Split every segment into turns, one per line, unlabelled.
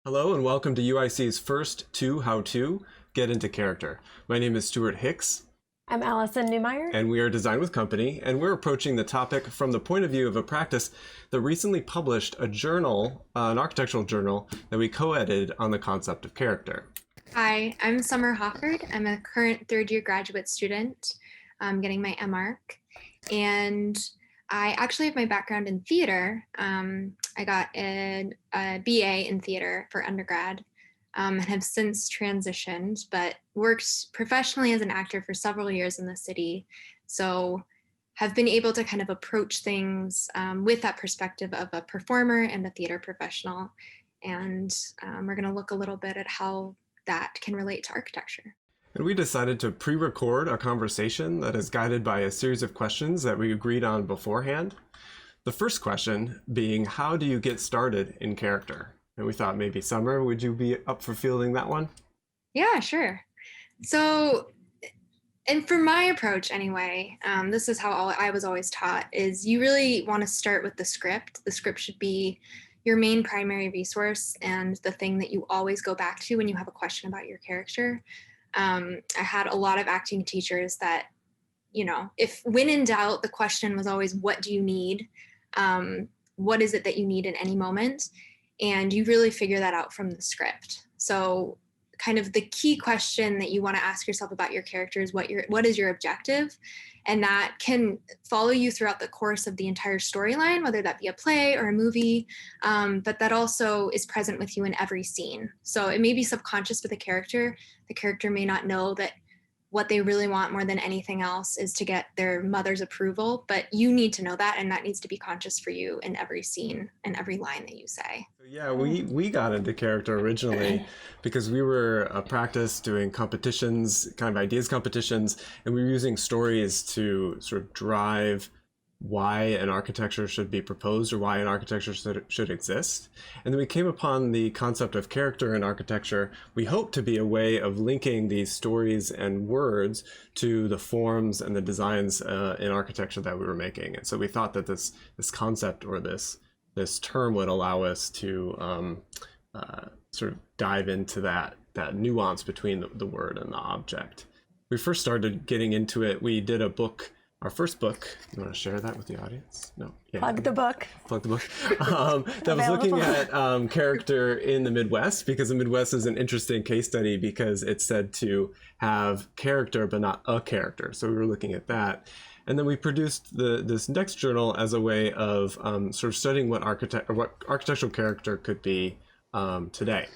Hello and welcome to UIC's first Two How-To, Get Into Character. My name is Stewart Hicks.
I'm Allison Newmeyer.
And we are Design with Company, and we're approaching the topic from the point of view of a practice that recently published a journal, an architectural journal, that we co-edited on the concept of character.
Hi, I'm Summer Hofford. I'm a current third-year graduate student getting my MArch, and I actually have my background in theater. I got a BA in theater for undergrad and have since transitioned, but worked professionally as an actor for several years in the city. So have been able to kind of approach things with that perspective of a performer and a theater professional. And we're going to look a little bit at how that can relate to architecture.
And we decided to pre-record a conversation that is guided by a series of questions that we agreed on beforehand. The first question being, how do you get started in character? And we thought maybe Summer, would you be up for fielding that one?
Yeah, sure. So, and for my approach anyway, this is how I was always taught, is you really want to start with the script. The script should be your main primary resource and the thing that you always go back to when you have a question about your character. I had a lot of acting teachers that, if when in doubt, the question was always, what do you need? What is it that you need in any moment? And you really figure that out from the script. So kind of the key question that you want to ask yourself about your character is what is your objective? And that can follow you throughout the course of the entire storyline, whether that be a play or a movie, but that also is present with you in every scene. So it may be subconscious for the character. The character may not know that what they really want more than anything else is to get their mother's approval, but you need to know that, and that needs to be conscious for you in every scene and every line that you say.
Yeah, we got into character originally because we were a practice doing competitions, kind of ideas competitions, and we were using stories to sort of drive why an architecture should be proposed or why an architecture should exist. And then we came upon the concept of character in architecture. We hope to be a way of linking these stories and words to the forms and the designs in architecture that we were making. And so we thought that this concept or this term would allow us to sort of dive into that nuance between the word and the object. We first started getting into it. We did a book. Our first book, you want to share that with the audience? No. Yeah.
Plug the book.
Plug the book. That was looking at character in the Midwest, because the Midwest is an interesting case study because it's said to have character but not a character. So we were looking at that. And then we produced this next journal as a way of sort of studying what architectural character could be today,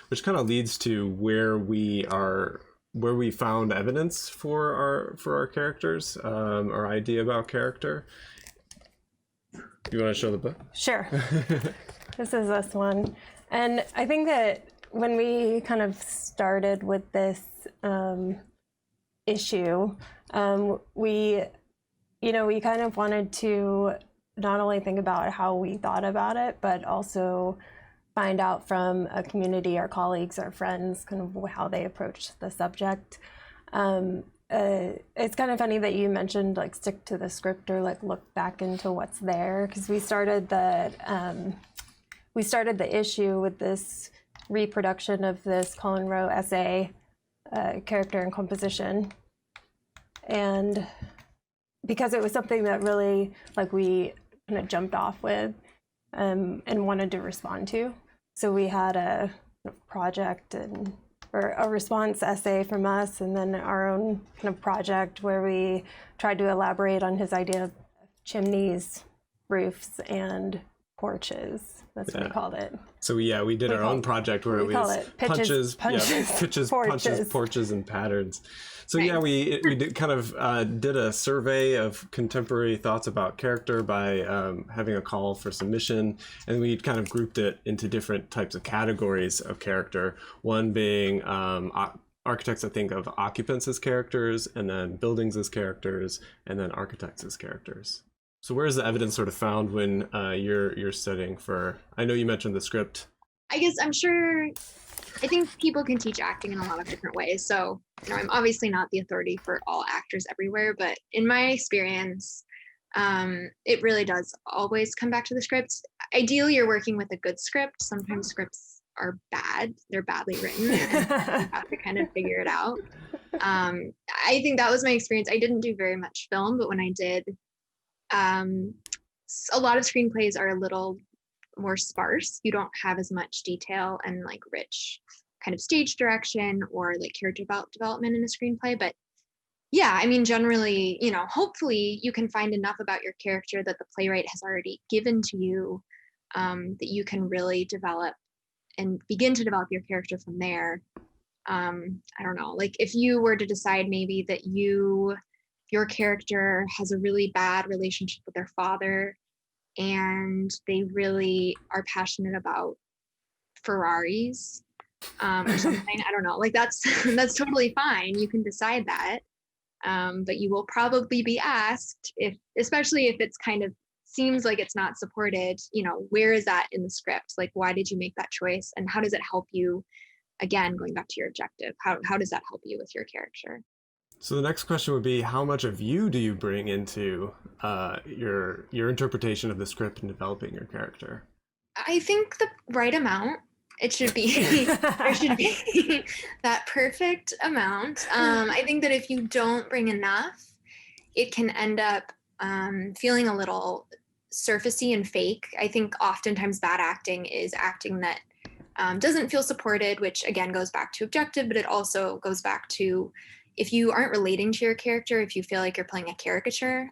which kind of leads to where we found evidence for our characters, our idea about character. You want to show the book?
Sure. This is this one. And I think that when we kind of started with this issue, we kind of wanted to not only think about how we thought about it, but also find out from a community, our colleagues, our friends, kind of how they approach the subject. It's kind of funny that you mentioned like stick to the script or like look back into what's there, because we started the issue with this reproduction of this Colin Rowe essay, Character and Composition, and because it was something that really like we kind of jumped off with and wanted to respond to. So we had a project or a response essay from us, and then our own kind of project where we tried to elaborate on his idea of chimneys, roofs, and porches. That's what we called it.
So we did our own project where it was pitches, porches, and patterns. So right. we did kind of did a survey of contemporary thoughts about character by having a call for submission, and we kind of grouped it into different types of categories of character. One being architects that think of occupants as characters, and then buildings as characters, and then architects as characters. So where is the evidence sort of found when you're studying for? I know you mentioned the script.
I think people can teach acting in a lot of different ways. So, I'm obviously not the authority for all actors everywhere, but in my experience, it really does always come back to the script. Ideally, you're working with a good script. Sometimes scripts are bad. They're badly written, and you have to kind of figure it out. I think that was my experience. I didn't do very much film, but when I did, a lot of screenplays are a little more sparse. You don't have as much detail and like rich kind of stage direction or like character development in a screenplay. But yeah, I mean, generally, you know, hopefully you can find enough about your character that the playwright has already given to you, that you can really develop and begin to develop your character from there. I don't know, like if you were to decide maybe that your character has a really bad relationship with their father and they really are passionate about Ferraris, or something, I don't know, like that's totally fine. You can decide that. But you will probably be asked, especially if it's kind of seems like it's not supported, you know, where is that in the script? Like, why did you make that choice? And how does it help you? Again, going back to your objective, how does that help you with your character?
So the next question would be, how much of you do you bring into your interpretation of the script and developing your character?
I think the right amount. It should be, there should be that perfect amount. I think that if you don't bring enough, it can end up feeling a little surfacey and fake. I think oftentimes bad acting is acting that doesn't feel supported, which again goes back to objective, but it also goes back to if you aren't relating to your character, if you feel like you're playing a caricature,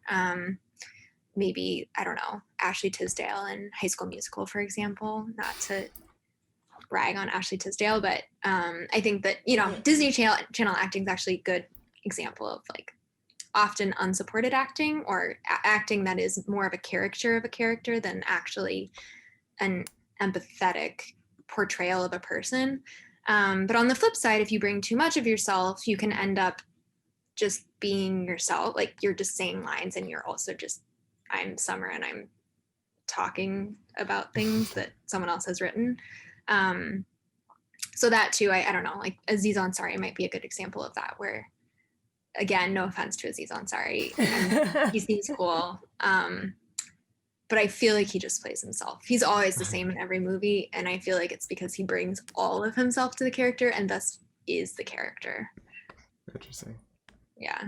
maybe, I don't know, Ashley Tisdale in High School Musical, for example, not to brag on Ashley Tisdale, but I think that, you know, Disney Channel acting is actually a good example of like often unsupported acting or acting that is more of a character than actually an empathetic portrayal of a person. But on the flip side, if you bring too much of yourself, you can end up just being yourself. Like you're just saying lines and you're also just, I'm Summer and I'm talking about things that someone else has written. So that too, I don't know, like Aziz Ansari might be a good example of that, where again, no offense to Aziz Ansari, he seems cool. But I feel like he just plays himself. He's always the same in every movie. And I feel like it's because he brings all of himself to the character and thus is the character.
Interesting.
Yeah.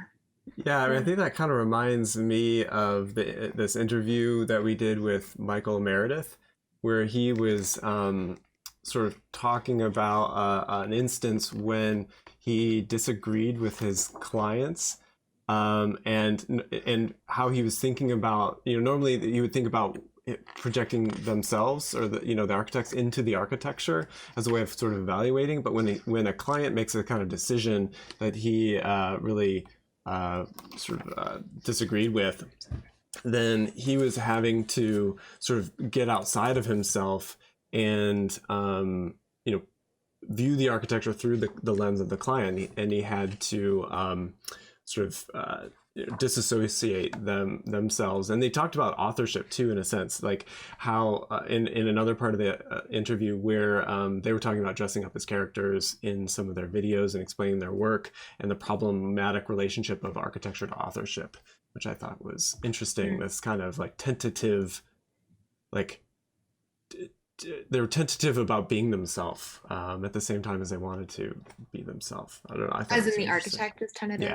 Yeah, I mean, I think that kind of reminds me of this interview that we did with Michael Meredith, where he was sort of talking about an instance when he disagreed with his clients, and how he was thinking about, you know, normally you would think about projecting themselves or the architects into the architecture as a way of sort of evaluating, but when a client makes a kind of decision that he really disagreed with, then he was having to sort of get outside of himself and view the architecture through the lens of the client, and he had to disassociate themselves. And they talked about authorship too, in a sense, like how in another part of the interview where they were talking about dressing up as characters in some of their videos and explaining their work and the problematic relationship of architecture to authorship, which I thought was interesting. This kind of like tentative, like they were tentative about being themselves at the same time as they wanted to be themselves. I don't know. I thought
as in the architect is tentative.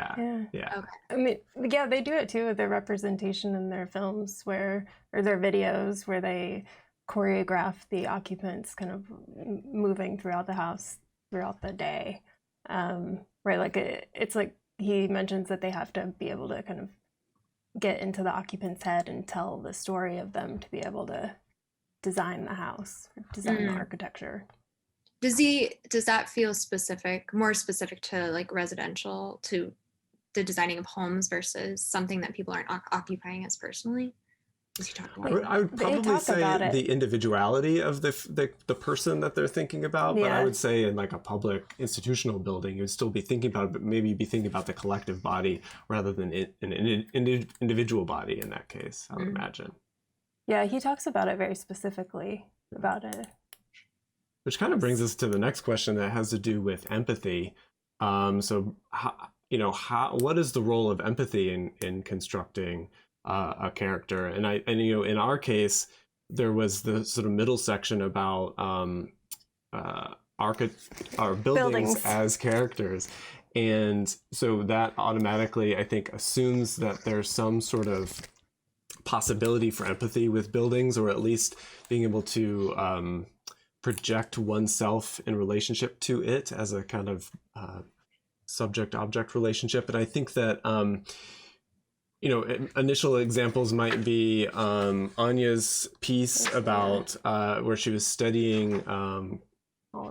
Yeah.
Okay.
I mean, yeah, they do it too with their representation in their films or their videos where they choreograph the occupants kind of moving throughout the house throughout the day. Right, like it's like he mentions that they have to be able to kind of get into the occupant's head and tell the story of them to be able to design the house, design the architecture.
Does that feel more specific to like residential, to the designing of homes versus something that people aren't occupying as personally? Does he talk about
I would probably say the individuality of the person that they're thinking about, but I would say in like a public institutional building, you would still be thinking about it, but maybe be thinking about the collective body rather than an individual body in that case, I would imagine.
Yeah, he talks about it very specifically about it.
Which kind of brings us to the next question that has to do with empathy. So, what is the role of empathy in constructing a character? And in our case, there was the sort of middle section about buildings as characters. And so that automatically, I think, assumes that there's some sort of possibility for empathy with buildings, or at least being able to project oneself in relationship to it as a kind of subject-object relationship. And I think that initial examples might be Anya's piece about where she was studying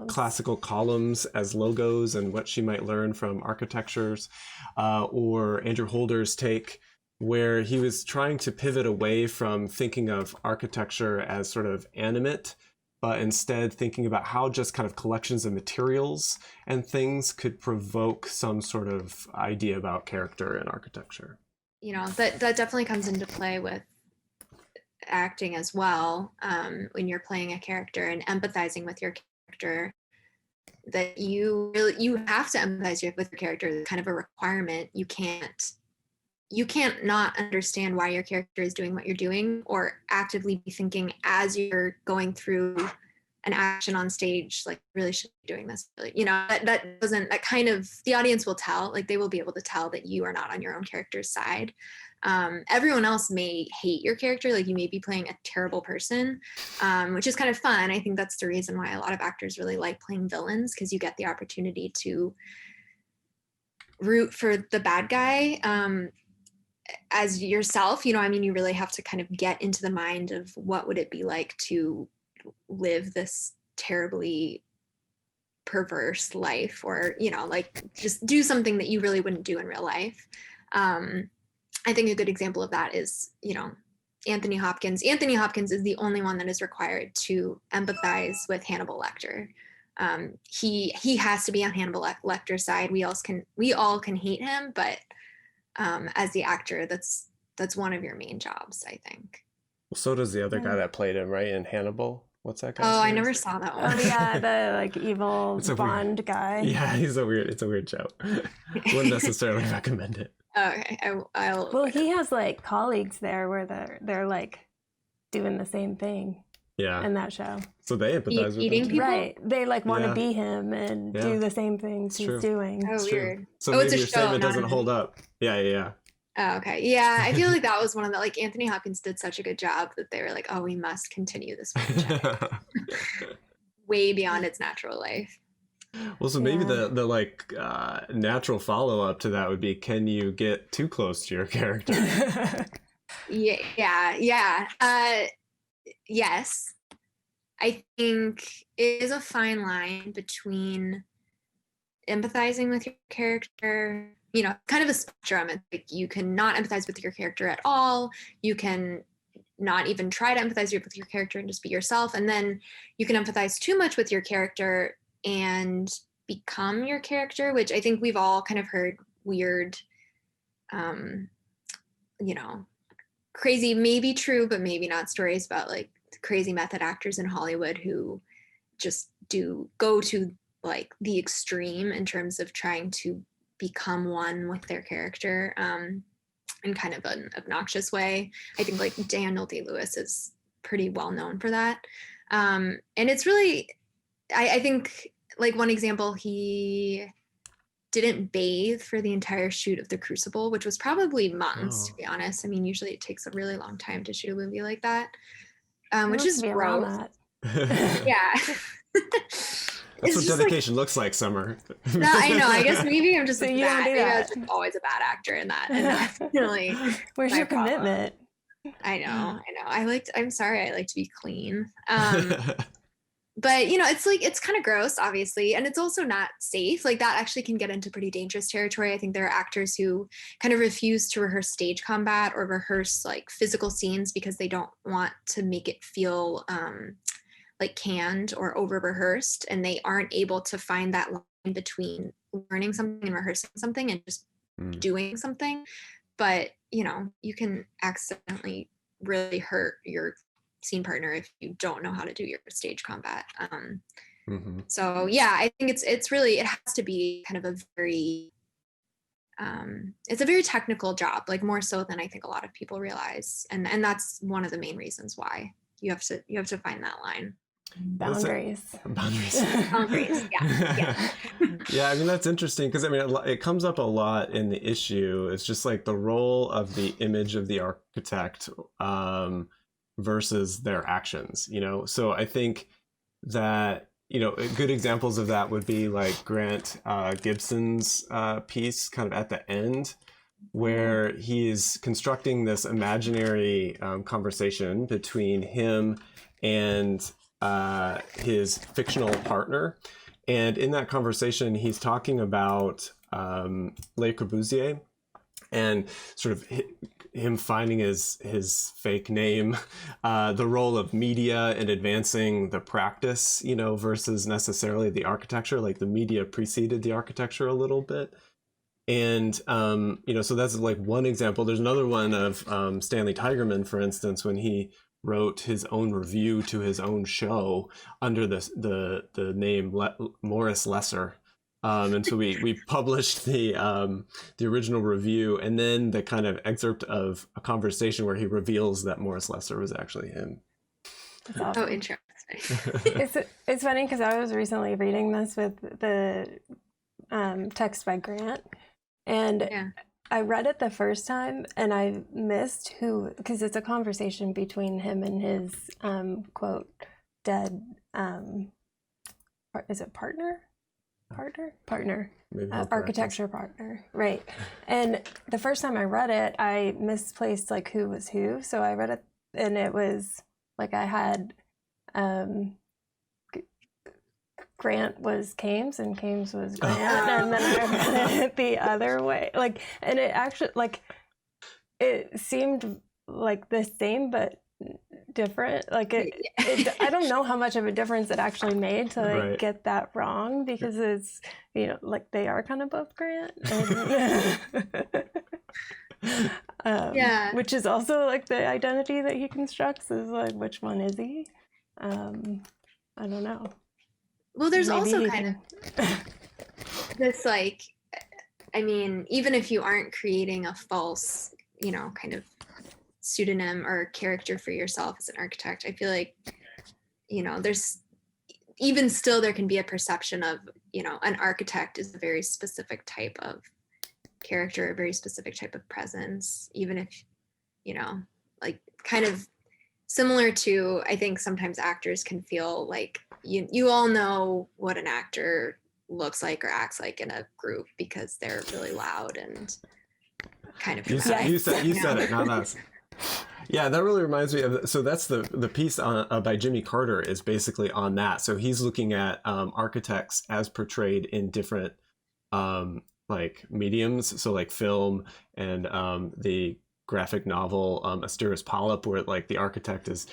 classical columns as logos and what she might learn from architectures, or Andrew Holder's take where he was trying to pivot away from thinking of architecture as sort of animate, but instead thinking about how just kind of collections of materials and things could provoke some sort of idea about character in architecture.
That definitely comes into play with acting as well, when you're playing a character and empathizing with your character, that you have to empathize with your character. It's kind of a requirement. You can't not understand why your character is doing what you're doing, or actively be thinking as you're going through an action on stage, like, really should be doing this. That kind of, the audience will tell, like, they will be able to tell that you are not on your own character's side. Everyone else may hate your character, like you may be playing a terrible person, which is kind of fun. I think that's the reason why a lot of actors really like playing villains, because you get the opportunity to root for the bad guy as yourself. You really have to kind of get into the mind of what would it be like to live this terribly perverse life, or like just do something that you really wouldn't do in real life. I think a good example of that is Anthony Hopkins. Anthony Hopkins is the only one that is required to empathize with Hannibal Lecter. He has to be on Hannibal Lecter's side. We all can hate him, but as the actor, that's one of your main jobs, I think.
Well, so does the other guy that played him, right, in Hannibal. What's that guy?
Oh, I never saw that one.
Oh yeah, the evil Bond guy.
Yeah, it's a weird show. Wouldn't necessarily recommend it.
Okay, I'll.
Well, he has like colleagues there where they're like doing the same thing.
Yeah.
In that show.
So they empathize with
eating
him.
people?
Right. They like want to be him and do the same things he's doing.
Oh, weird.
So maybe
it's a
your
show,
statement doesn't hold up. Yeah.
Oh, okay. Yeah, I feel like that was one of the, like, Anthony Hopkins did such a good job that they were like, oh, we must continue this franchise way beyond its natural life.
Well, so maybe the natural follow-up to that would be, can you get too close to your character?
Yeah. Yes. I think it is a fine line between empathizing with your character, kind of a spectrum. It's like you can not empathize with your character at all. You can not even try to empathize with your character and just be yourself. And then you can empathize too much with your character and become your character, which I think we've all kind of heard weird, crazy, maybe true, but maybe not, stories about like crazy method actors in Hollywood who just go to like the extreme in terms of trying to become one with their character in kind of an obnoxious way. I think like Daniel Day-Lewis is pretty well known for that. And it's really, I think like one example, he didn't bathe for the entire shoot of The Crucible, which was probably months, to be honest. I mean, usually it takes a really long time to shoot a movie like that, which is gross. Yeah.
That's what dedication looks like, Summer.
No, I know. I guess maybe I'm just
so
like
that.
Maybe I was just always a bad actor in that. And that's really
where's your commitment?
I know. I'm sorry. I like to be clean. But it's kind of gross, obviously, and it's also not safe. Like that actually can get into pretty dangerous territory. I think there are actors who kind of refuse to rehearse stage combat or rehearse like physical scenes because they don't want to make it feel like canned or over rehearsed, and they aren't able to find that line between learning something and rehearsing something and just doing something. But you can accidentally really hurt your scene partner if you don't know how to do your stage combat. So yeah, I think it's really, it has to be kind of a very it's a very technical job, like more so than I think a lot of people realize, and that's one of the main reasons why you have to find that line.
Boundaries.
Boundaries.
Boundaries. Yeah.
Yeah, I mean, that's interesting because I mean, it comes up a lot in the issue. It's just like the role of the image of the architect versus their actions, you know? So I think that, you know, good examples of that would be like Grant Gibson's piece kind of at the end, where he is constructing this imaginary conversation between him and his fictional partner. And in that conversation, he's talking about Le Corbusier and sort of him finding his fake name, the role of media in advancing the practice, you know, versus necessarily the architecture. Like the media preceded the architecture a little bit. And, you know, so that's like one example. There's another one of Stanley Tigerman, for instance, when he wrote his own review to his own show under the name Morris Lesser. And so we published the original review and then the kind of excerpt of a conversation where he reveals that Morris Lesser was actually him.
That's awesome.
Oh, interesting.
It's funny because I was recently reading this with the text by Grant, and
Yeah.
I read it the first time and I missed who, because it's a conversation between him and his quote dead is it partner
Maybe
architecture partner, right? And the first time I read it, I misplaced like who was who, so I read it and it was like I had Grant was Kames and Kames was Grant, and then I read it the other way. Like, and it actually, like, it seemed like the same but different. Like, I don't know how much of a difference it actually made to like get that wrong, because it's, you know, like they are kind of both Grant. And,
Yeah.
Which is also like the identity that he constructs is like, which one is he? I don't know.
Well, there's
Maybe
also
he
kind of this, like, I mean, even if you aren't creating a false, you know, kind of pseudonym or character for yourself as an architect, I feel like, you know, there's even still there can be a perception of, you know, an architect is a very specific type of character, a very specific type of presence, even if, you know, like kind of similar to, I think sometimes actors can feel like you all know what an actor looks like or acts like in a group because they're really loud and kind of
you said it, not us. Yeah, that really reminds me of, so that's the piece on, by Jimmy Carter is basically on that. So he's looking at architects as portrayed in different like mediums, so like film and the graphic novel Asteris Polyp, where like the architect is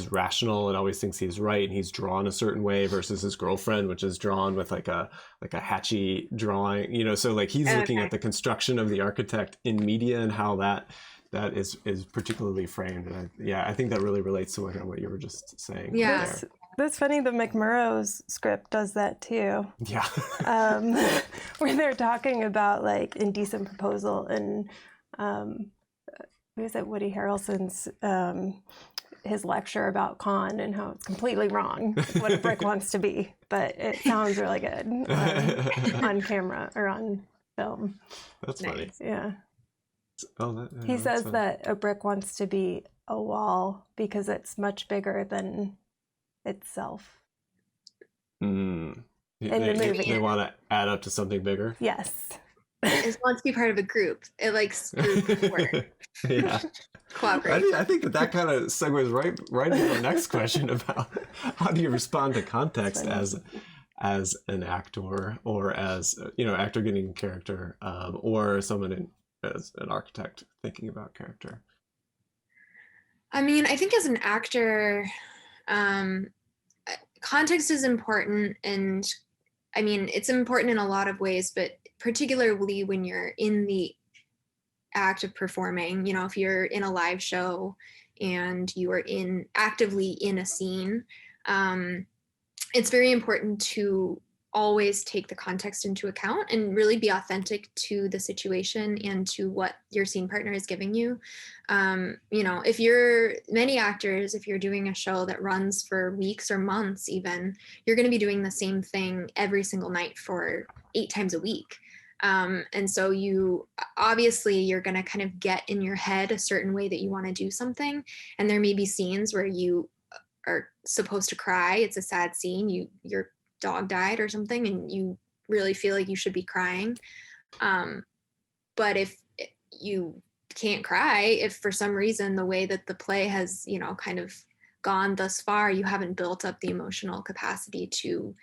rational and always thinks he's right and he's drawn a certain way, versus his girlfriend, which is drawn with like a hatchy drawing, you know. So like he's looking at the construction of the architect in media and how that is particularly framed. And I think that really relates to what you were just saying.
Yeah.
That's funny. The McMurrow's script does that too.
Yeah.
Where they're talking about like indecent proposal and who is it? Woody Harrelson's his lecture about Khan and how it's completely wrong what a brick wants to be, but it sounds really good on camera or on film.
That's funny.
Yeah.
He
says that a brick wants to be a wall because it's much bigger than itself.
In the
movie.
They want to add up to something bigger.
Yes.
It wants to be part of a group. It likes group work.
Yeah.
Cooperate.
I think that kind of segues right into the next question about how do you respond to context as an actor, or as, you know, actor getting character, or someone as an architect thinking about character.
I mean, I think as an actor, context is important, and I mean, it's important in a lot of ways, but particularly when you're in the act of performing, you know, if you're in a live show and you are actively in a scene, it's very important to always take the context into account and really be authentic to the situation and to what your scene partner is giving you. You know, if you're many actors, if you're doing a show that runs for weeks or months even, you're going to be doing the same thing every single night for 8 times a week. And so you obviously you're going to kind of get in your head a certain way that you want to do something. And there may be scenes where you are supposed to cry. It's a sad scene. Your dog died or something, and you really feel like you should be crying. But if you can't cry, if for some reason the way that the play has, you know, kind of gone thus far, you haven't built up the emotional capacity to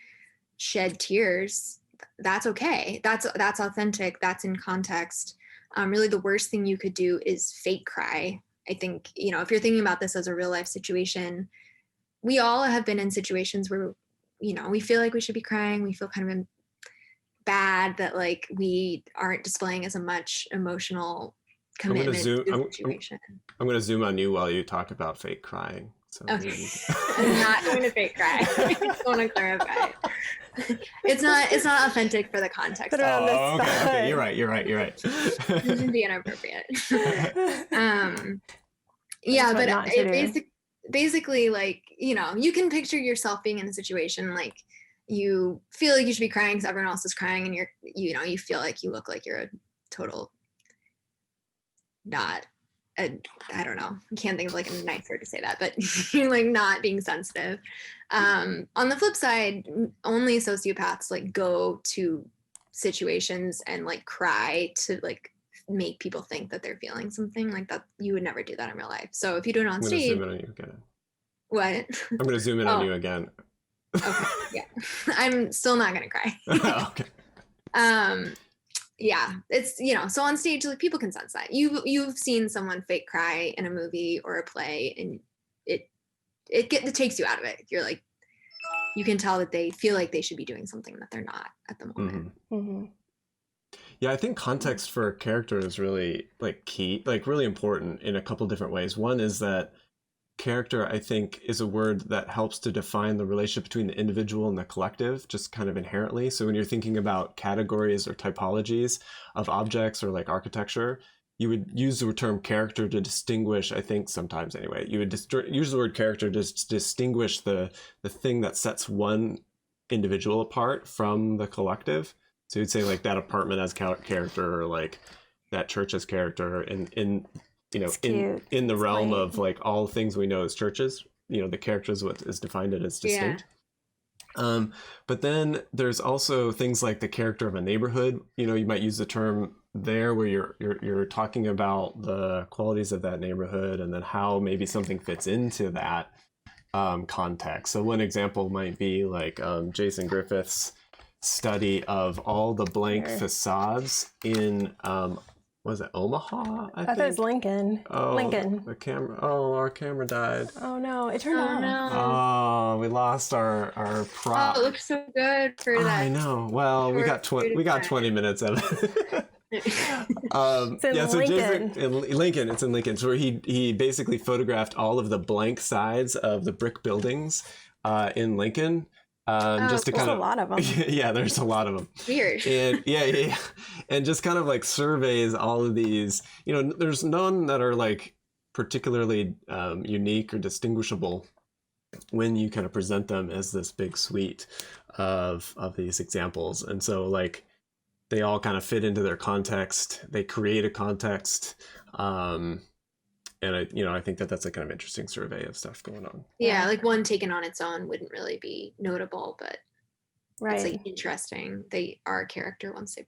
shed tears, that's okay. That's authentic. That's in context. Really, the worst thing you could do is fake cry. I think, you know, if you're thinking about this as a real life situation, we all have been in situations where, you know, we feel like we should be crying. We feel kind of bad that like we aren't displaying as much emotional commitment to the situation.
I'm going to zoom on you while you talk about fake crying. So
okay. I'm not going to fake cry. I just want to clarify. It's not authentic for the context.
Okay. You're right.
It shouldn't be inappropriate. Yeah, but basically, like, you know, you can picture yourself being in a situation like you feel like you should be crying because everyone else is crying, and you feel like you look like you're a total I don't know. I can't think of like a nice word to say that, but you're like not being sensitive. On the flip side, only sociopaths like go to situations and like cry to like make people think that they're feeling something like that. You would never do that in real life. So if you do it on stage,
zoom in on you again.
What?
I'm going to zoom in on you again.
Okay. Yeah. I'm still not going to cry.
Okay.
Yeah, it's, you know, so on stage, like people can sense that. You've seen someone fake cry in a movie or a play, and it takes you out of it. You're like, you can tell that they feel like they should be doing something that they're not at the moment.
Mm-hmm. Mm-hmm.
Yeah, I think context for a character is really like key, like really important in a couple different ways. One is that character, I think, is a word that helps to define the relationship between the individual and the collective, just kind of inherently. So when you're thinking about categories or typologies of objects or like architecture, you would use the term character to distinguish, I think sometimes anyway, you would use the word character to distinguish the thing that sets one individual apart from the collective. So you'd say like that apartment has character, or like that church has character, in you know, in the realm of like all things we know as churches, you know, the character is what is defined as distinct. Yeah. But then there's also things like the character of a neighborhood. You know, you might use the term there where you're talking about the qualities of that neighborhood and then how maybe something fits into that context. So one example might be like Jason Griffith's study of all the blank facades in was it Omaha? I think it was
Lincoln.
Oh,
Lincoln.
The camera. Oh, our camera died.
Oh no, it turned off.
No.
Oh, we lost our prop.
Oh, it looks so good for that.
I know. Well, we got 20 minutes of it.
It's in Lincoln.
In Lincoln. It's in Lincoln. So he basically photographed all of the blank sides of the brick buildings in Lincoln. Just to kind of,
there's a lot of them.
Yeah, there's a lot of them.
Weird.
And yeah, and just kind of like surveys all of these. You know, there's none that are like particularly unique or distinguishable when you kind of present them as this big suite of these examples. And so like they all kind of fit into their context. They create a context. And I think that's a kind of interesting survey of stuff going on.
Yeah, like one taken on its own wouldn't really be notable, but
right.
It's like interesting. They are a character once they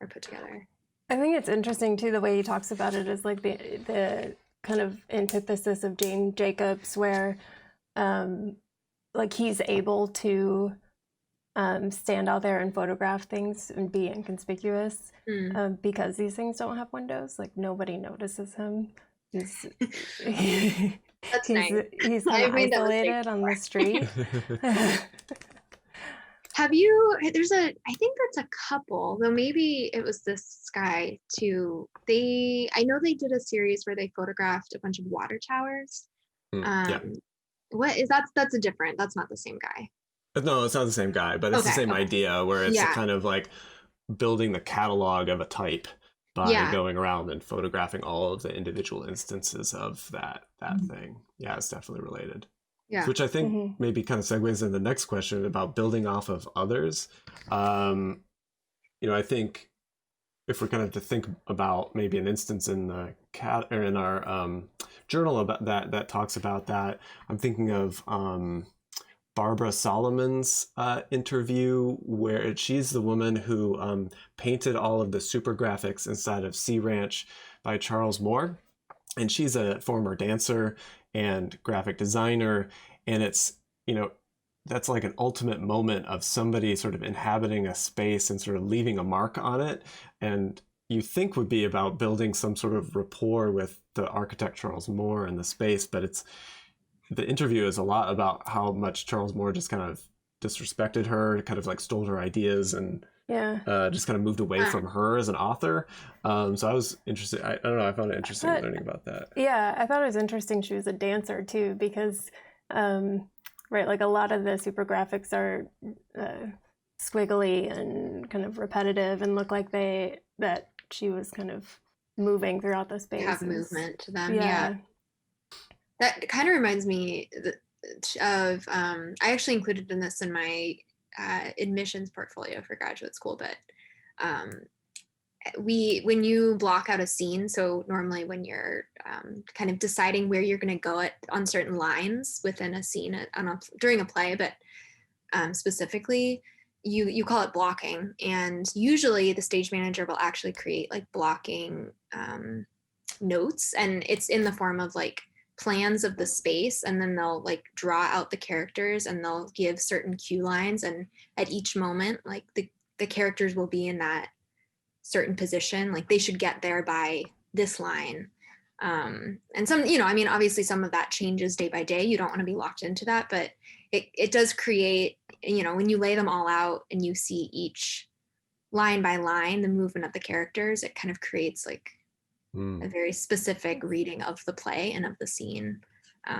are put together.
I think it's interesting too the way he talks about it is like the kind of antithesis of Jane Jacobs, where like he's able to stand out there and photograph things and be inconspicuous because these things don't have windows. Like nobody notices him. He's
nice.
He's kind of isolated on the street.
Have you, I think that's a couple, though maybe it was this guy too. I know they did a series where they photographed a bunch of water towers.
Yeah.
What is that's not the same guy.
No, it's not the same guy, but it's the
Okay,
same
okay.
idea where it's
Yeah.
kind of like building the catalog of a type by
Yeah.
going around and photographing all of the individual instances of that thing. Yeah, it's definitely related.
Yeah.
Which I think maybe kind of segues into the next question about building off of others. I think if we're kind of to think about maybe an instance in the or in our journal about that talks about that, I'm thinking of Barbara Solomon's interview, where she's the woman who painted all of the super graphics inside of Sea Ranch by Charles Moore. And she's a former dancer and graphic designer. And it's, that's like an ultimate moment of somebody sort of inhabiting a space and sort of leaving a mark on it. And you think would be about building some sort of rapport with the architect Charles Moore and the space, but the interview is a lot about how much Charles Moore just kind of disrespected her, kind of like stole her ideas and just kind of moved away from her as an author. So I was interested. I don't know. I found it interesting learning about that.
Yeah, I thought it was interesting she was a dancer too, because like a lot of the super graphics are squiggly and kind of repetitive and look like that she was kind of moving throughout the space.
Have movement to them. Yeah. That kind of reminds me of, I actually included in this in my admissions portfolio for graduate school, but when you block out a scene, so normally when you're kind of deciding where you're going to go on certain lines within a scene during a play, but specifically, you call it blocking, and usually the stage manager will actually create like blocking notes, and it's in the form of like plans of the space, and then they'll like draw out the characters and they'll give certain cue lines, and at each moment like the characters will be in that certain position, like they should get there by this line. And some, obviously some of that changes day by day. You don't want to be locked into that, but it does create, when you lay them all out and you see each line by line, the movement of the characters, it kind of creates like a very specific reading of the play and of the scene.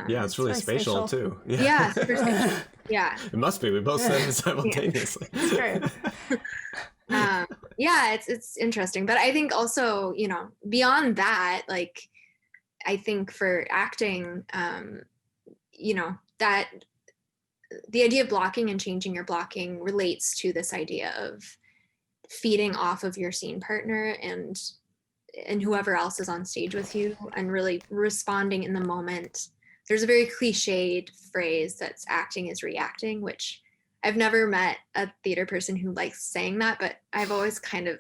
Yeah, it's really spatial too.
Yeah, super spatial. Yeah.
It must be. We both said it simultaneously.
Yeah.
Yeah, it's interesting. But I think also, beyond that, like, I think for acting, that the idea of blocking and changing your blocking relates to this idea of feeding off of your scene partner and whoever else is on stage with you, and really responding in the moment. There's a very cliched phrase that's acting is reacting, which I've never met a theater person who likes saying that, but I've always kind of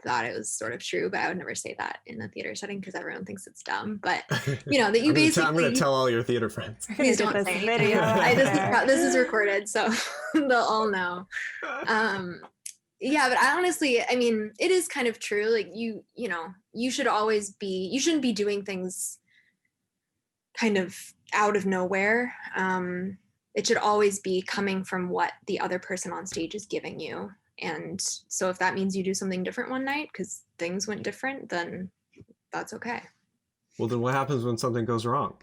thought it was sort of true, but I would never say that in the theater setting because everyone thinks it's dumb. But that you
I'm going to tell all your theater friends.
Please don't say anything. This is recorded, so they'll all know. Yeah, but I honestly, it is kind of true. Like you shouldn't be doing things kind of out of nowhere. It should always be coming from what the other person on stage is giving you. And so if that means you do something different one night because things went different, then that's okay.
Well, then what happens when something goes wrong?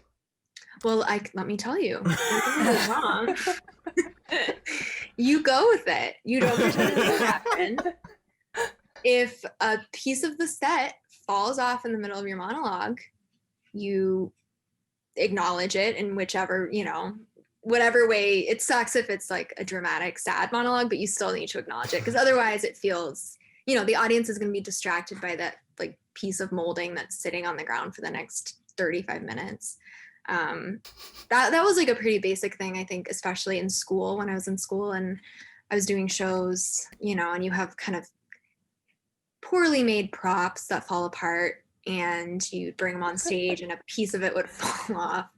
Well, let me tell you, when something goes wrong, you go with it. You don't pretend it didn't happen. If a piece of the set falls off in the middle of your monologue, you acknowledge it in whichever, whatever way. It sucks if it's like a dramatic, sad monologue, but you still need to acknowledge it because otherwise it feels, the audience is going to be distracted by that like piece of molding that's sitting on the ground for the next 35 minutes. That was like a pretty basic thing, I think, especially in school, when I was in school and I was doing shows, and you have kind of poorly made props that fall apart and you bring them on stage and a piece of it would fall off.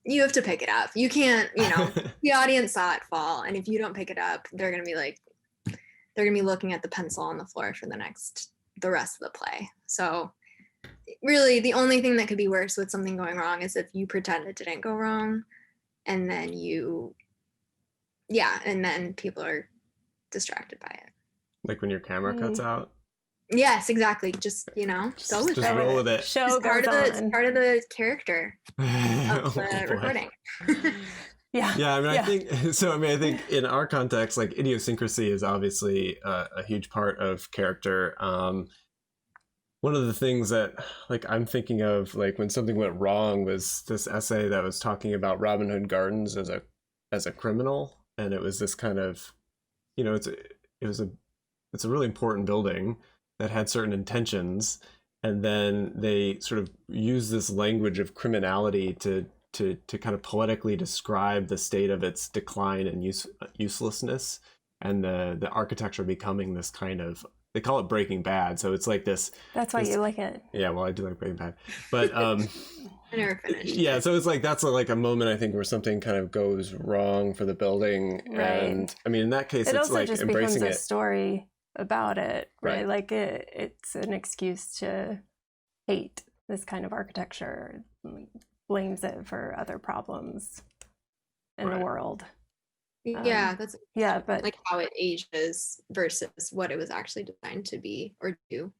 You have to pick it up. You can't, the audience saw it fall. And if you don't pick it up, they're going to be looking at the pencil on the floor for the rest of the play. So really the only thing that could be worse with something going wrong is if you pretend it didn't go wrong and then and then people are distracted by it.
Like when your camera cuts out?
Yes, exactly. Just, go with
just
it.
roll with it.
Show
it's part of the character of the recording.
Yeah.
Yeah, I mean, I think so. I mean, I think in our context, like idiosyncrasy is obviously a huge part of character. One of the things that like I'm thinking of like when something went wrong was this essay that was talking about Robin Hood Gardens as a criminal, and it was this kind of, it's a really important building that had certain intentions, and then they sort of use this language of criminality to kind of poetically describe the state of its decline and uselessness, and the architecture becoming this kind of, they call it Breaking Bad, so it's like this.
That's why you like it.
Yeah, well, I do like Breaking Bad, but
I never finished.
yeah, so it's like that's like a moment I think where something kind of goes wrong for the building,
Right.
and I mean in that case
It
it's
also
like
just becomes
embracing
a
it.
story about it, right?
Right.
Like it's an excuse to hate this kind of architecture, blames it for other problems in the
Right.
world.
Yeah, that's
Yeah, but
like how it ages versus what it was actually designed to be or do.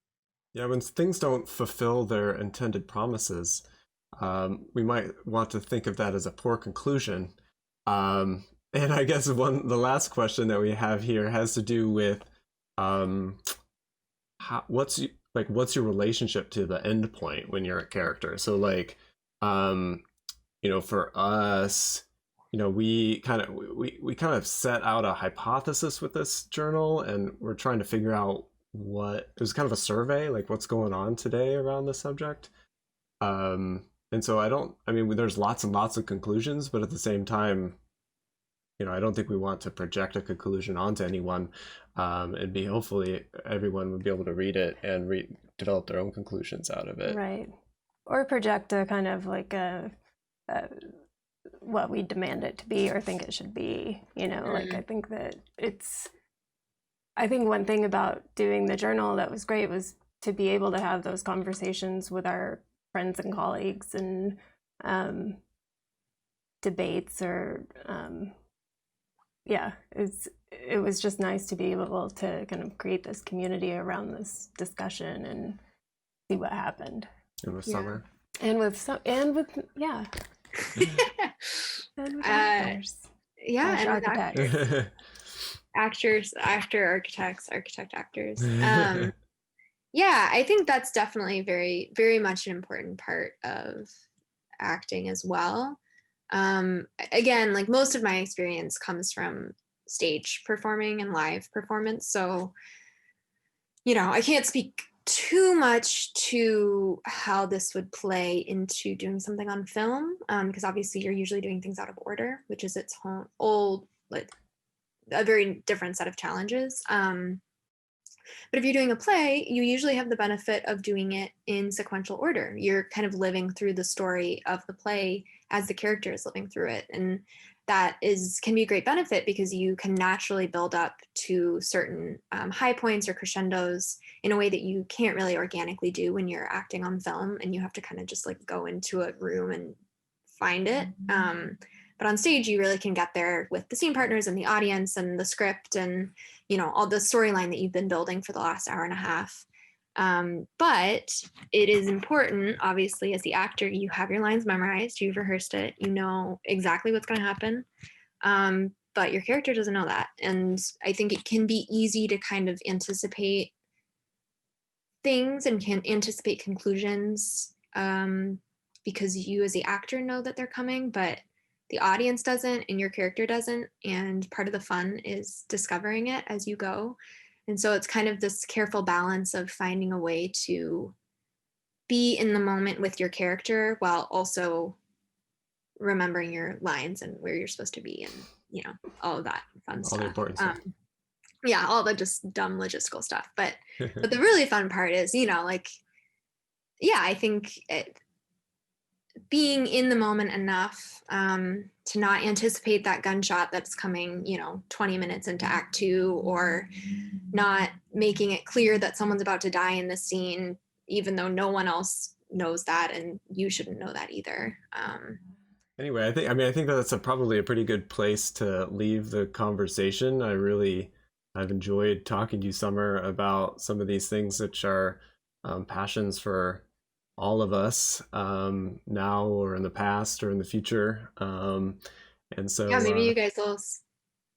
Yeah, when things don't fulfill their intended promises, we might want to think of that as a poor conclusion. And I guess the last question that we have here has to do with what's your relationship to the end point when you're a character. So like, for us, we kind of set out a hypothesis with this journal, and we're trying to figure out it was kind of a survey, like what's going on today around the subject. And so there's lots and lots of conclusions, but at the same time, I don't think we want to project a conclusion onto anyone. Hopefully everyone would be able to read it and develop their own conclusions out of it.
right, or project a kind of like a what we demand it to be or think it should be. Like I think one thing about doing the journal that was great was to be able to have those conversations with our friends and colleagues, and debates, or it was just nice to be able to kind of create this community around this discussion and see what happened.
And with Summer.
And with and with actors.
Yeah, and with
architects.
actors, architect actors. Yeah, I think that's definitely very, very much an important part of acting as well. Again, like most of my experience comes from stage performing and live performance. So, I can't speak too much to how this would play into doing something on film, because obviously you're usually doing things out of order, which is its whole a very different set of challenges. But if you're doing a play, you usually have the benefit of doing it in sequential order. You're kind of living through the story of the play as the character is living through it. And that can be a great benefit because you can naturally build up to certain high points or crescendos in a way that you can't really organically do when you're acting on film, and you have to kind of just like go into a room and find it. But on stage, you really can get there with the scene partners and the audience and the script and, all the storyline that you've been building for the last hour and a half. But it is important, obviously, as the actor, you have your lines memorized, you've rehearsed it, you know exactly what's going to happen. But your character doesn't know that. And I think it can be easy to kind of anticipate things and can anticipate conclusions because you as the actor know that they're coming, but the audience doesn't and your character doesn't. And part of the fun is discovering it as you go. And so it's kind of this careful balance of finding a way to be in the moment with your character while also remembering your lines and where you're supposed to be and, all of that fun stuff.
All the important stuff.
Yeah, all the just dumb logistical stuff. But the really fun part is, I think being in the moment enough to not anticipate that gunshot that's coming, 20 minutes into act 2, or not making it clear that someone's about to die in the scene, even though no one else knows that and you shouldn't know that either.
Anyway, I think that's probably a pretty good place to leave the conversation. I've enjoyed talking to you, Summer, about some of these things which are passions for all of us now or in the past or in the future. And so
Yeah, maybe you guys will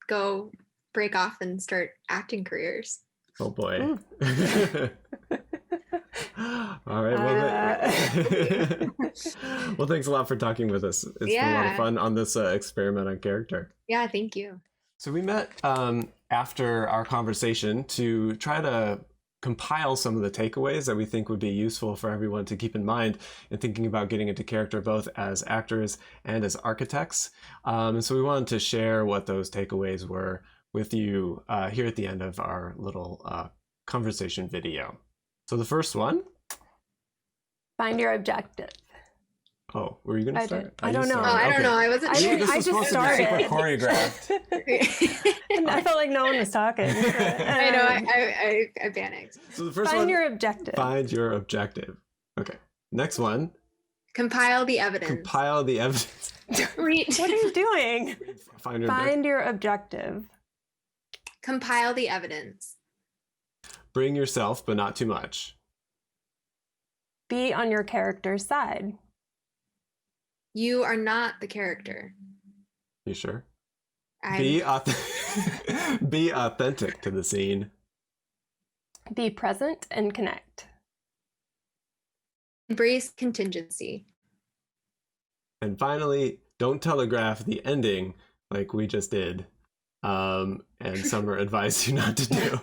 go break off and start acting careers.
oh boy.
Ooh.
All right. Well, thanks a lot for talking with us. It's been a lot of fun on this experiment on character.
Yeah, thank you.
So we met after our conversation to try to compile some of the takeaways that we think would be useful for everyone to keep in mind in thinking about getting into character, both as actors and as architects. And so we wanted to share what those takeaways were with you here at the end of our little conversation video. So the first one.
Find your objective.
Oh, were you going to start?
I don't know.
Oh, I don't know. I wasn't sure.
This
I
was
just
supposed to be
started.
super choreographed.
I felt like no one was talking.
I know. I panicked.
So the first
Find
one.
your objective.
Find your objective. Okay. Next one.
Compile the evidence.
Compile the evidence.
Read.
What are you doing?
Find your
Find your objective.
Compile the evidence.
Bring yourself, but not too much.
Be on your character's side.
You are not the character.
You sure?
I'm-
Be authentic to the scene.
Be present and connect.
Embrace contingency.
And finally, don't telegraph the ending like we just did. And Summer advised you not to do.